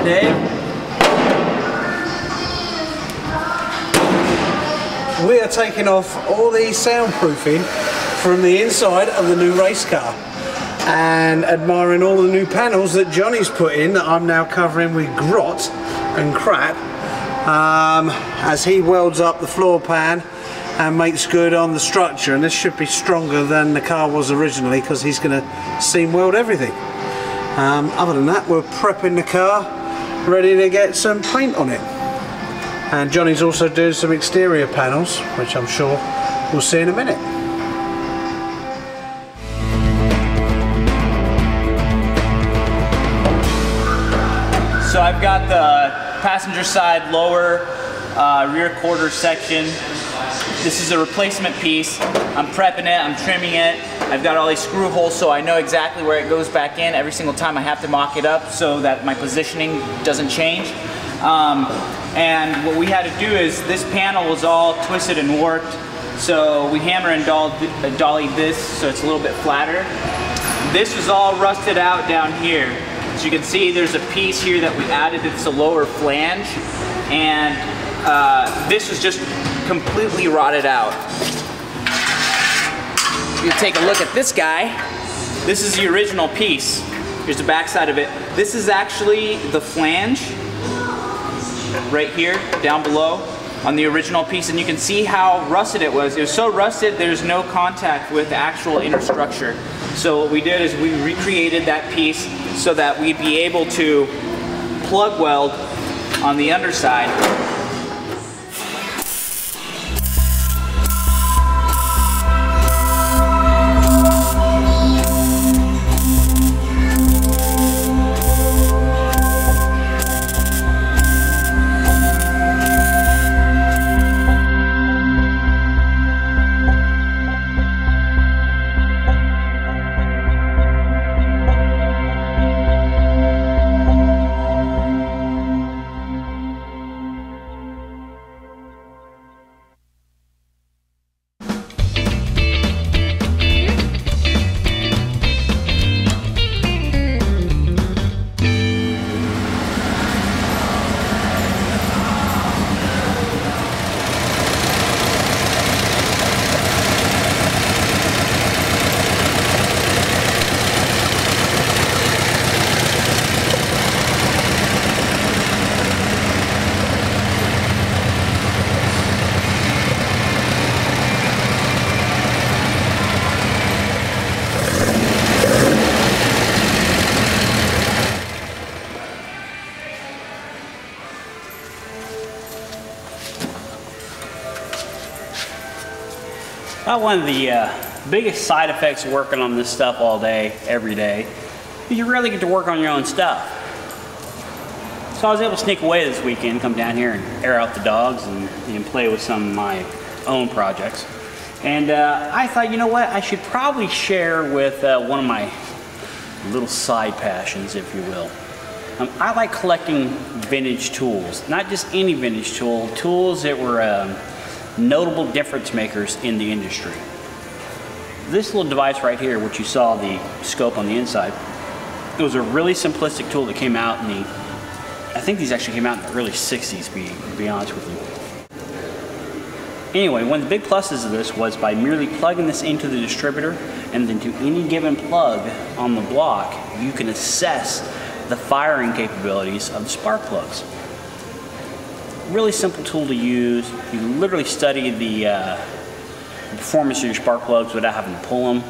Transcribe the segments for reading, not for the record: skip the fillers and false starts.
Dave. We are taking off all the soundproofing from the inside of the new race car and admiring all the new panels that Johnny's put in that I'm now covering with grot and crap as he welds up the floor pan and makes good on the structure. And this should be stronger than the car was originally because he's going to seam weld everything. Other than that, we're prepping the car ready to get some paint on it. And Johnny's also doing some exterior panels, which I'm sure we'll see in a minute. So I've got the passenger side lower rear quarter section. This is a replacement piece. I'm prepping it, I'm trimming it. I've got all these screw holes so I know exactly where it goes back in. Every single time I have to mock it up so that my positioning doesn't change. And what we had to do is this panel was all twisted and warped. So we hammer and dolly this so it's a little bit flatter. This was all rusted out down here. As you can see, there's a piece here that we added. It's a lower flange. And this was just completely rotted out. You take a look at this guy. This is the original piece. Here's the back side of it. This is actually the flange right here, down below on the original piece, and you can see how rusted it was. It was so rusted there's no contact with the actual inner structure. So what we did is we recreated that piece so that we'd be able to plug weld on the underside. Well, one of the biggest side effects of working on this stuff all day, every day, is you rarely get to work on your own stuff. So I was able to sneak away this weekend, come down here and air out the dogs and play with some of my own projects. And I thought, you know what, I should probably share with one of my little side passions, if you will. I like collecting vintage tools, not just any vintage tool, tools that were notable difference makers in the industry. This little device right here, which you saw the scope on the inside, it was a really simplistic tool that came out in the, I think these actually came out in the early 60s, to be honest with you. Anyway, one of the big pluses of this was by merely plugging this into the distributor and then to any given plug on the block, you can assess the firing capabilities of the spark plugs. Really simple tool to use. You literally study the performance of your spark plugs without having to pull them.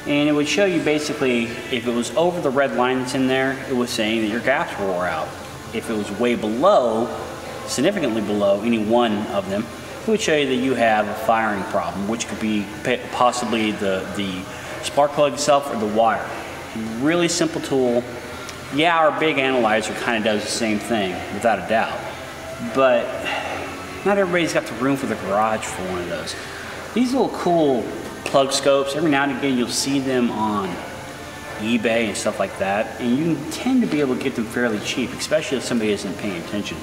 And it would show you basically, if it was over the red line that's in there, it was saying that your gaps wore out. If it was way below, significantly below any one of them, it would show you that you have a firing problem, which could be possibly the spark plug itself or the wire. Really simple tool. Yeah, our big analyzer kind of does the same thing, without a doubt. But not everybody's got the room for the garage for one of those. These little cool plug scopes, every now and again you'll see them on eBay and stuff like that, and you tend to be able to get them fairly cheap, especially if somebody isn't paying attention.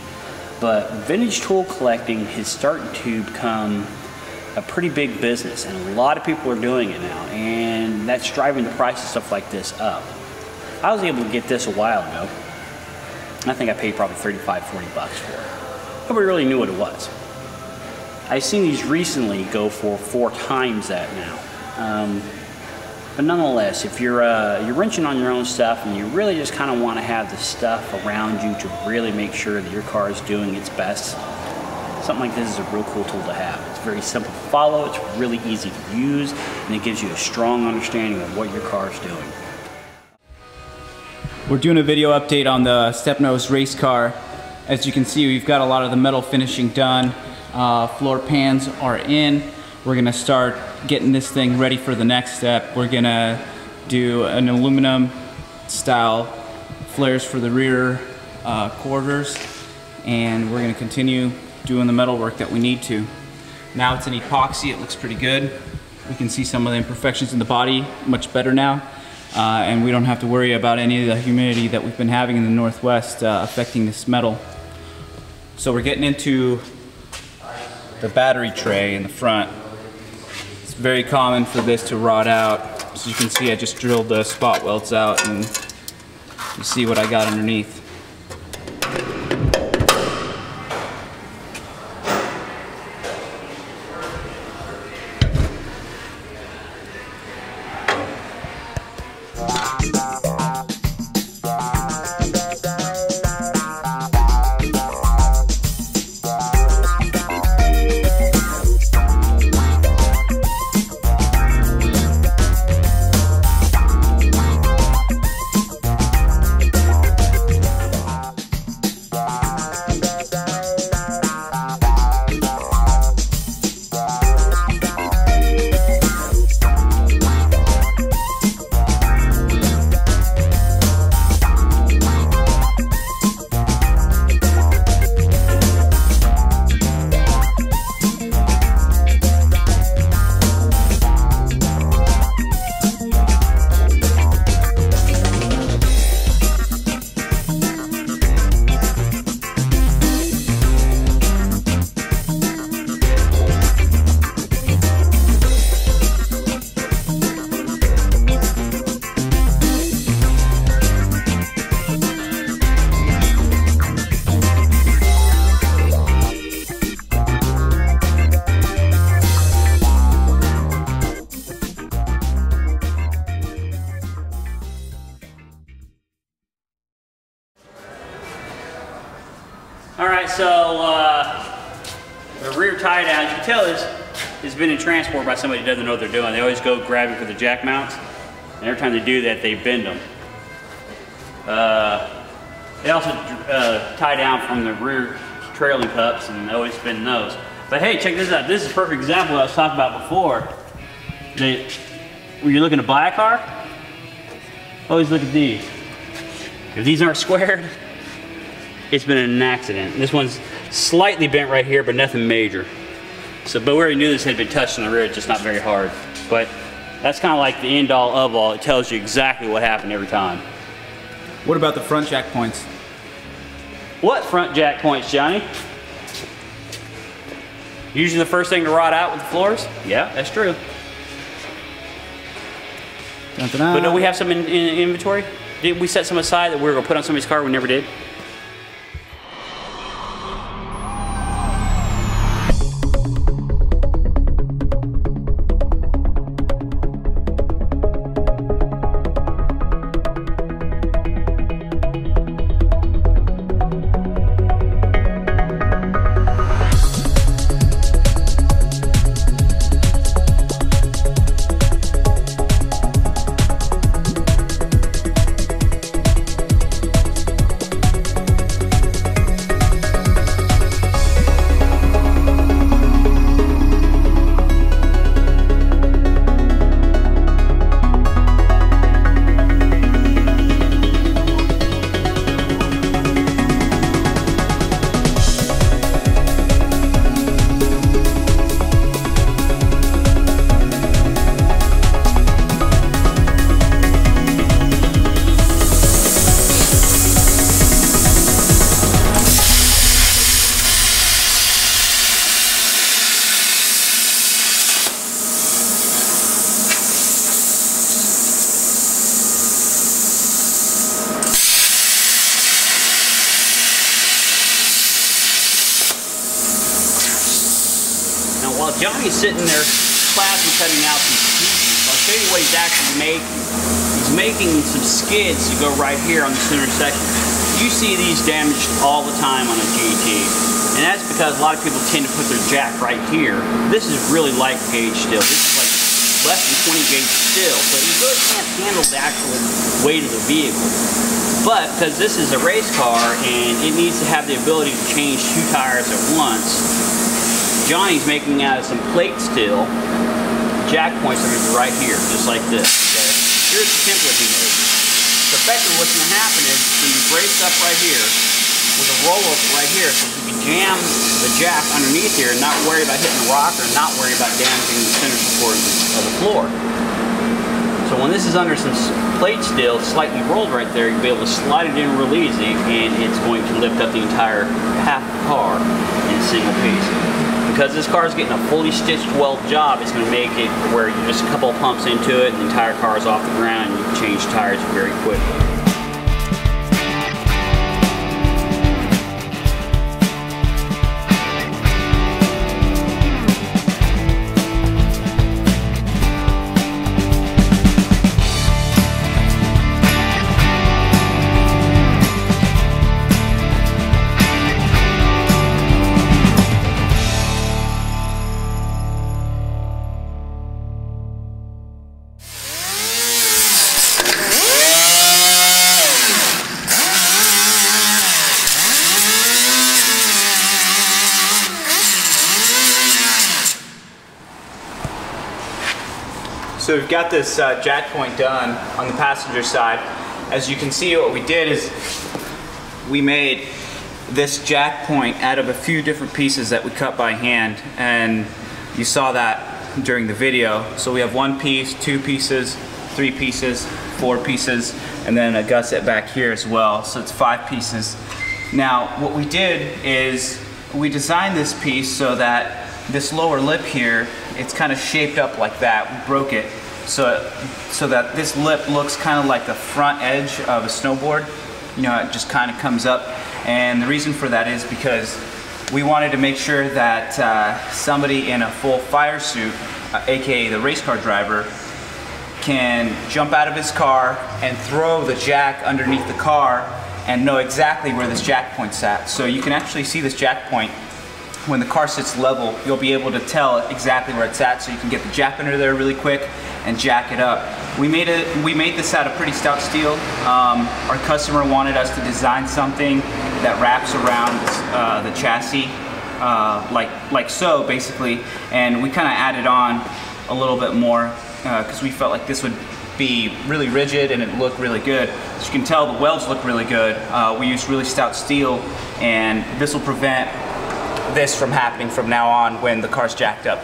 But vintage tool collecting is starting to become a pretty big business, and a lot of people are doing it now, and that's driving the price of stuff like this up. I was able to get this a while ago. I think I paid probably 35, 40 bucks for it. Nobody really knew what it was. I've seen these recently go for 4 times that now. But nonetheless, if you're wrenching on your own stuff and you really just kind of want to have the stuff around you to really make sure that your car is doing its best, something like this is a real cool tool to have. It's very simple to follow, it's really easy to use, and it gives you a strong understanding of what your car is doing. We're doing a video update on the Stepnose race car. As you can see, we've got a lot of the metal finishing done. Floor pans are in. We're gonna start getting this thing ready for the next step. We're gonna do an aluminum style flares for the rear quarters, and we're gonna continue doing the metal work that we need to. Now it's an epoxy, it looks pretty good. We can see some of the imperfections in the body much better now, and we don't have to worry about any of the humidity that we've been having in the Northwest affecting this metal. So we're getting into the battery tray in the front. It's very common for this to rot out. So you can see I just drilled the spot welds out, and you see what I got underneath. Alright, so the rear tie down, you can tell this has been in transport by somebody who doesn't know what they're doing. They always go grabbing for the jack mounts, and every time they do that, they bend them. They also tie down from the rear trailing cups, and they always bend those. But hey, check this out. This is a perfect example of what I was talking about before. When you're looking to buy a car, always look at these. If these aren't squared, it's been an accident. This one's slightly bent right here, but nothing major. So, but we already knew this had been touched in the rear, just not very hard. But that's kind of like the end all of all. It tells you exactly what happened every time. What about the front jack points? What front jack points, Johnny? Usually the first thing to rot out with the floors? Yeah, that's true. Dun-dun-dun. But don't we have some in inventory? Did we set some aside that we were going to put on somebody's car? We never did. while Johnny's sitting there plasma cutting out these pieces, I'll show you what he's actually making. He's making some skids to go right here on the center section. You see these damaged all the time on a GT, and that's because a lot of people tend to put their jack right here. This is really light gauge steel. This is like less than 20 gauge steel, so you really can't handle the actual weight of the vehicle. But because this is a race car and it needs to have the ability to change 2 tires at once, Johnny's making out of some plate steel. Jack points are going to be right here, just like this. Okay? Here's the template he made. So effectively what's going to happen is when you brace up right here with a roll-up right here, so you can jam the jack underneath here and not worry about hitting the rock or not worry about damaging the center support of the floor. So when this is under some plate steel, slightly rolled right there, you'll be able to slide it in real easy, and it's going to lift up the entire half the car in a single piece. Because this car is getting a fully stitched weld job, it's going to make it where you just a couple of pumps into it, and the entire car is off the ground, and you can change tires very quickly. So we've got this jack point done on the passenger side. As you can see, what we did is we made this jack point out of a few different pieces that we cut by hand, and you saw that during the video. So we have 1 piece, 2 pieces, 3 pieces, 4 pieces, and then a gusset back here as well. So it's 5 pieces. Now what we did is we designed this piece so that this lower lip here, it's kind of shaped up like that. We broke it so that this lip looks kind of like the front edge of a snowboard. You know, it just kind of comes up. And the reason for that is because we wanted to make sure that somebody in a full fire suit, aka the race car driver, can jump out of his car and throw the jack underneath the car and know exactly where this jack point's at. So you can actually see this jack point. When the car sits level, you'll be able to tell exactly where it's at, so you can get the jack under there really quick and jack it up. We made this out of pretty stout steel. Our customer wanted us to design something that wraps around the chassis, like so basically, and we kind of added on a little bit more because we felt like this would be really rigid and it looked really good. As you can tell, the welds look really good. We used really stout steel, and this will prevent this from happening from now on when the car's jacked up.